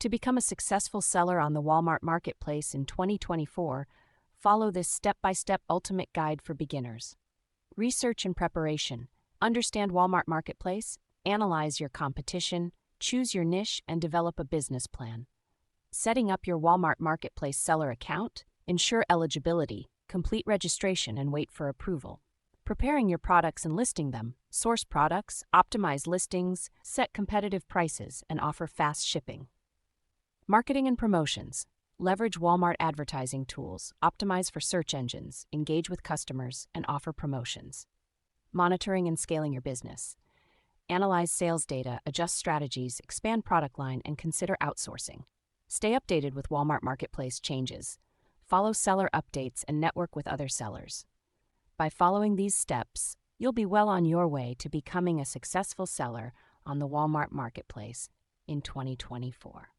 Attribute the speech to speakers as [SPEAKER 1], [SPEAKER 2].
[SPEAKER 1] To become a successful seller on the Walmart Marketplace in 2024, follow this step-by-step ultimate guide for beginners. Research and preparation. Understand Walmart Marketplace, analyze your competition, choose your niche, and develop a business plan. Setting up your Walmart Marketplace seller account, ensure eligibility, complete registration, and wait for approval. Preparing your products and listing them, source products, optimize listings, set competitive prices, and offer fast shipping. Marketing and promotions. Leverage Walmart advertising tools, optimize for search engines, engage with customers, and offer promotions. Monitoring and scaling your business. Analyze sales data, adjust strategies, expand product line, and consider outsourcing. Stay updated with Walmart Marketplace changes. Follow seller updates and network with other sellers. By following these steps, you'll be well on your way to becoming a successful seller on the Walmart Marketplace in 2024.